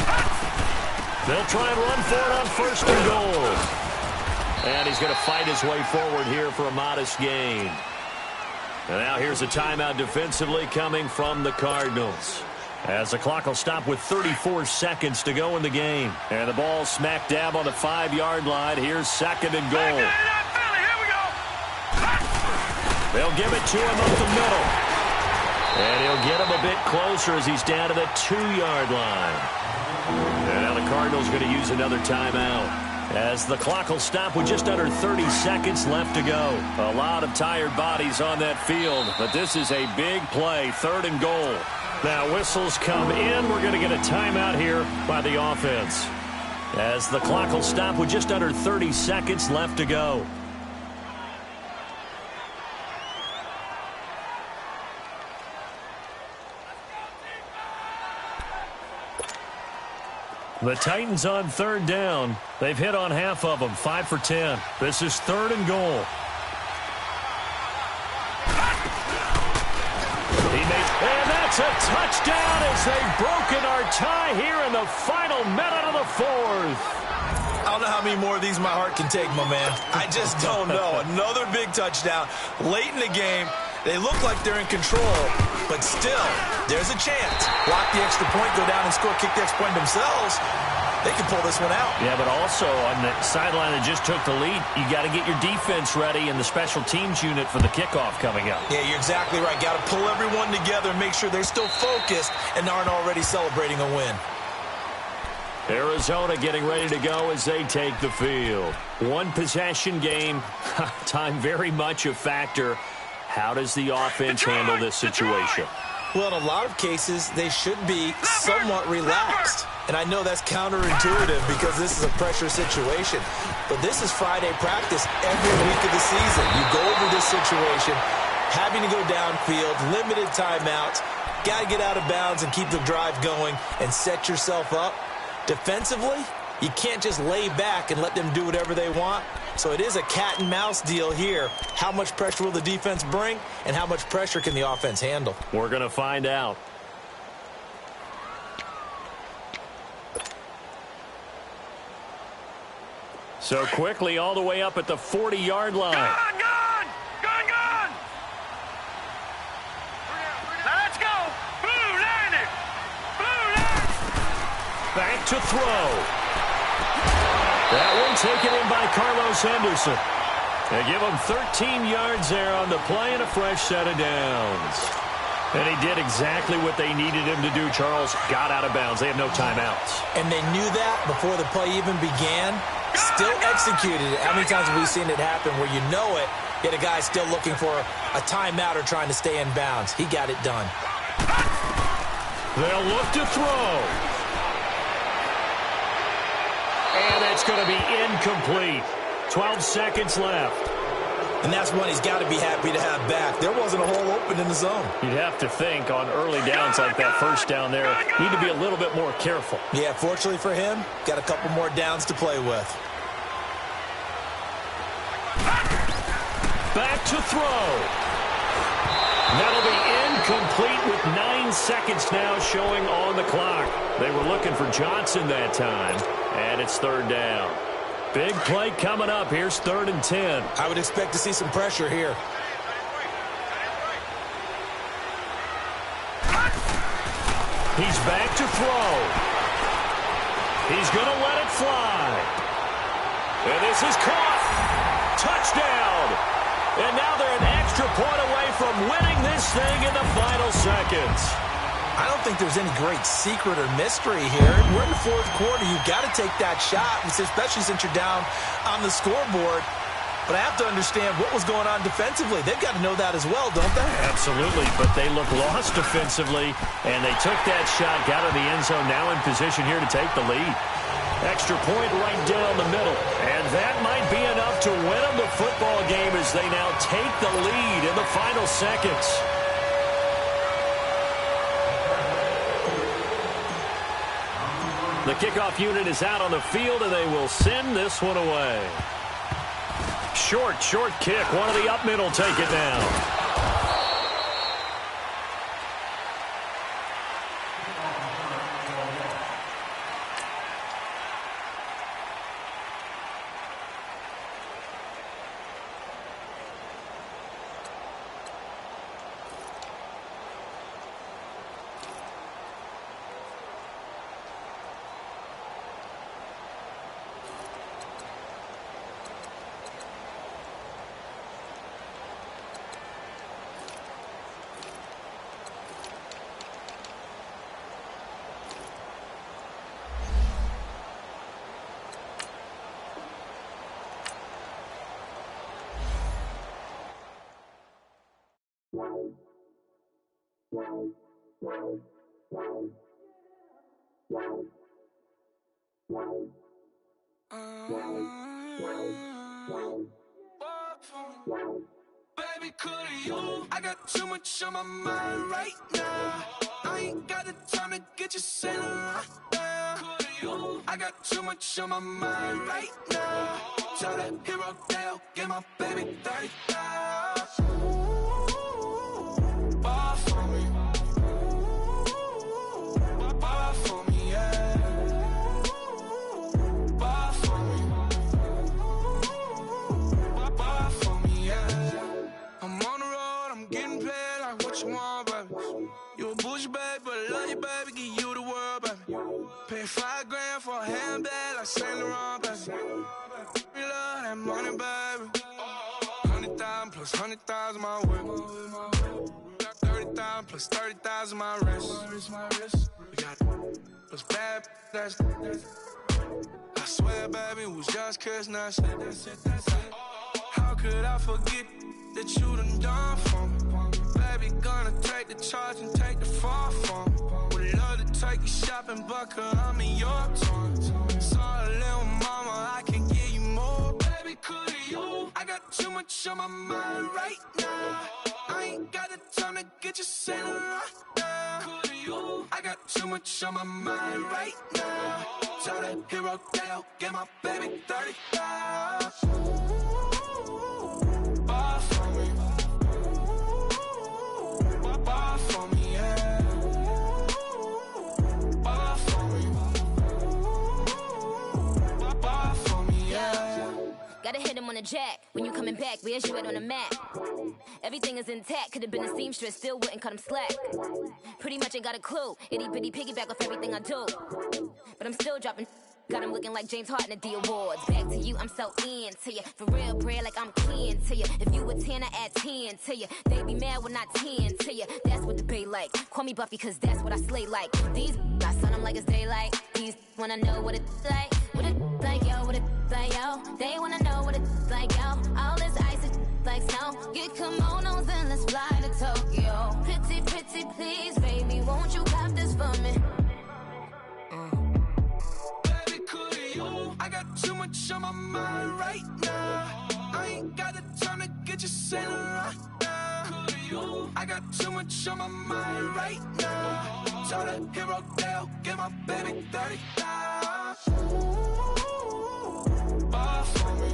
B: They'll try and run for it on 1st and goal. And he's going to fight his way forward here for a modest gain. And now here's a timeout defensively coming from the Cardinals. As the clock will stop with 34 seconds to go in the game. And the ball smack dab on the 5-yard line. Here's 2nd and goal. They'll give it to him up the middle. And he'll get him a bit closer as he's down to the 2-yard line. And now the Cardinals are going to use another timeout. As the clock will stop with just under 30 seconds left to go. A lot of tired bodies on that field, but this is a big play, 3rd and goal. Now whistles come in. We're going to get a timeout here by the offense. As the clock will stop with just under 30 seconds left to go. The Titans on 3rd down. They've hit on half of them, 5 for 10. This is 3rd and goal. And that's a touchdown as they've broken our tie here in the final minute of the 4th.
C: I don't know how many more of these my heart can take, my man. I just don't know. Another big touchdown late in the game. They look like they're in control, but still, there's a chance. Block the extra point, go down and score, kick the extra point themselves. They can pull this one out.
B: Yeah, but also on the sideline that just took the lead, you got to get your defense ready and the special teams unit for the kickoff coming up.
C: Yeah, you're exactly right. Got to pull everyone together and make sure they're still focused and aren't already celebrating a win.
B: Arizona getting ready to go as they take the field. One possession game, time very much a factor. How does the offense handle this situation?
C: Well, in a lot of cases, they should be somewhat relaxed. And I know that's counterintuitive because this is a pressure situation. But this is Friday practice every week of the season. You go over this situation, having to go downfield, limited timeouts, got to get out of bounds and keep the drive going and set yourself up. Defensively, you can't just lay back and let them do whatever they want. So it is a cat and mouse deal here. How much pressure will the defense bring, and how much pressure can the offense handle?
B: We're going to find out. So quickly all the way up at the 40-yard line.
D: Gun! Now let's go! Blue line it!
B: Back to throw. That one taken in by Carlos Henderson. They give him 13 yards there on the play and a fresh set of downs. And he did exactly what they needed him to do, Charles. Got out of bounds. They have no timeouts.
C: And they knew that before the play even began. Still executed it. How many times have we seen it happen where you know it, yet a guy's still looking for a timeout or trying to stay in bounds? He got it done.
B: They'll look to throw. And it's going to be incomplete. 12 seconds left.
C: And that's one he's got to be happy to have back. There wasn't a hole open in the zone.
B: You'd have to think on early downs like that first down there, need to be a little bit more careful.
C: Yeah, fortunately for him, got a couple more downs to play with.
B: Back to throw. That'll be incomplete with 9 seconds now showing on the clock. They were looking for Johnson that time, and it's third down. Big play coming up. Here's 3rd and 10.
C: I would expect to see some pressure here.
B: He's back to throw. He's going to let it fly. And this is caught. Touchdown. And now they're an extra point away from winning this thing in the final seconds.
C: I don't think there's any great secret or mystery here. We're in the 4th quarter. You've got to take that shot, especially since you're down on the scoreboard. But I have to understand what was going on defensively. They've got to know that as well, don't they?
B: Absolutely, but they look lost defensively, and they took that shot, got in the end zone, now in position here to take the lead. Extra point right down the middle, and that might be enough to win them the football game as they now take the lead in the final seconds. The kickoff unit is out on the field, and they will send this one away. Short kick. One of the up middle take it down.
E: Baby, could you? I got too much on my mind right now. I ain't got the time to get you sailing right now. Could you? I got too much on my mind right now. Tell that hero Dale, get my baby 30,000. Ball for me. Ball for me, yeah. Ball for me. Ball for me, yeah. I'm on the road, I'm getting paid like what you want, baby. You a bougie, baby, but I love you, baby. Give you the world, baby. Pay $5 grand for a handbag like Saint Laurent, baby. We love that money, baby. 100,000 plus 100,000 my whip. 30,000 plus 30,000 my wrist. We got those bad, that's I swear, baby, it was just kiss, that's it. How could I forget that you done for me? Baby, gonna take the charge and take the fall from me. Would love to take you shopping, but cause I'm in your town. Sorry, little mama, I can give you more. Baby, could you? I got too much on my mind right now. I ain't got the time to get you sailing right now. Could you? I got too much on my mind right now. Tell that hero Dale, get my baby 30,000. Ball for me. Ball for me, yeah. Ball for me. Ball for me, yeah.
F: Gotta hit him on the jack. When you coming back, where's you at on the map? Everything is intact. Could've been a seamstress, still wouldn't cut him slack. Pretty much ain't got a clue. Itty bitty piggyback off everything I do. But I'm still dropping Got him looking like James Harden at the awards. Back to you, I'm so into you. For real, bread, like I'm kin to you. If you a 10, I add 10 to you. They be mad when I 10 to you. That's what the bay like. Call me Buffy, cause that's what I slay like. These, I son them like it's daylight. These wanna know what it's like. What it like, yo, what it like, yo. They wanna know what it's like, yo. All this ice is like snow. Get kimonos and let's fly to Tokyo. Pretty, pretty, please, baby, won't you cop this for me?
E: I got too much on my mind right now. I ain't got the time to get you sailing right now. I got too much on my mind right now. Tell the hero Dale, get my baby 30 now. Buy for me.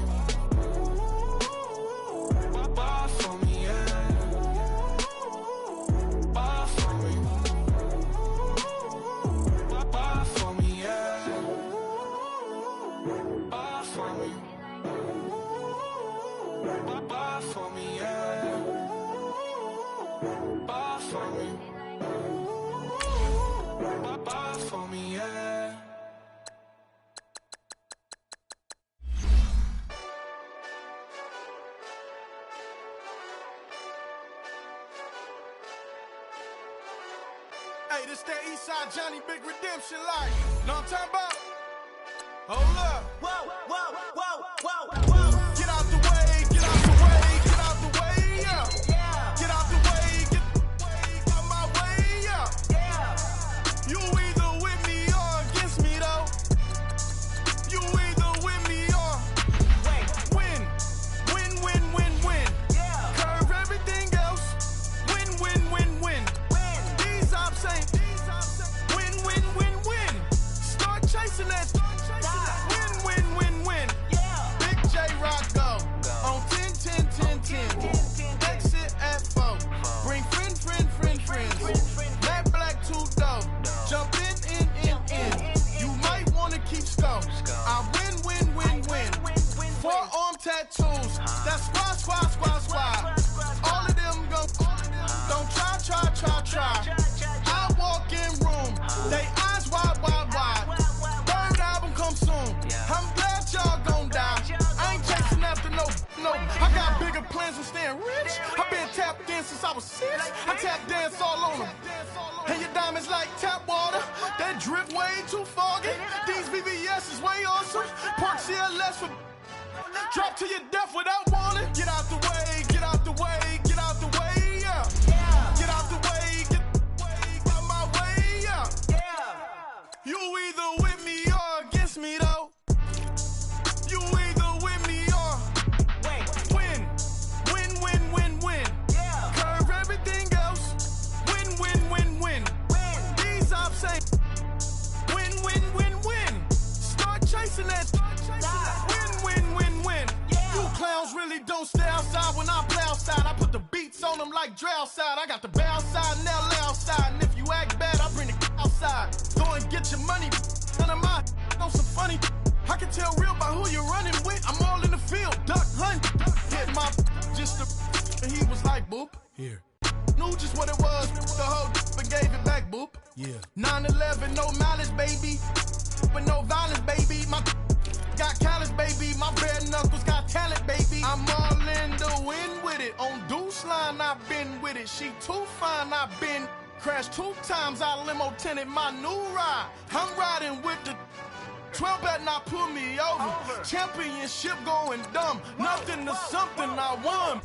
E: Buy for me, yeah. Buy for me. Buy for me, yeah. Buy for me. Buy for me, yeah. Buy for me. Buy for me, yeah.
G: Hey, this that Eastside Johnny Big Redemption life. Know what I'm talking about? Hold up. Whoa, whoa, whoa, whoa, whoa. Get out the way, get out the way, get out the way, yeah. Yeah. Get out the way, get out my way, yeah. Yeah. You either with me or against me, though. You either with me or win. Win, win, win, win. Yeah. Curve everything else. Win, win, win, win. These ops ain't. Win, win, win, win. Start chasing that. Win, win, win, win. Yeah. Big J Rock go. On 10, 10, 10, 10. Exit at 4. Bring friends. Black, black, 2 dough. Jump in. You might want to keep score. I win. Forearm tattoos. That's squad. All of them go. Don't try. I walk in room. They eyes wide. Third album come soon. I'm glad y'all gon' die. I ain't chasing after no. I got bigger plans than staying rich. I been tapped in since I was 6. I tap dance all on them. And your diamonds like tap water. That drip way too foggy. These VVS is way awesome. Park CLS for drop to your death without warning. Get out the way, get out the way, get out the way, yeah. Get out the way, get out my way, yeah. You either with me or against me, though. You either with me or win. Win. Curve everything else. Win. These ops ain't. Win. Start chasing that. Win. You clowns really don't stay outside when I play outside. I put the beats on them like Dre outside. I got the bow side and they'll lay outside. And if you act bad, I bring the outside. Go and get your money. None of my know some funny. I can tell real by who you're running with. I'm all in the field. Duck hunt. Hit my just the. And he was like, boop. Here. Knew just what it was. The whole but gave it back, boop. Yeah. 9/11, no malice, baby. But no violence, baby. My got callous, baby. My bare knuckles got talent, baby. I'm all in the wind with it. On Deuce line, I've been with it. She too fine, I've been crashed 2 times. I limo tinted my new ride. I'm riding with the 12 better not pull me over. Championship going dumb. Nothing to something I won.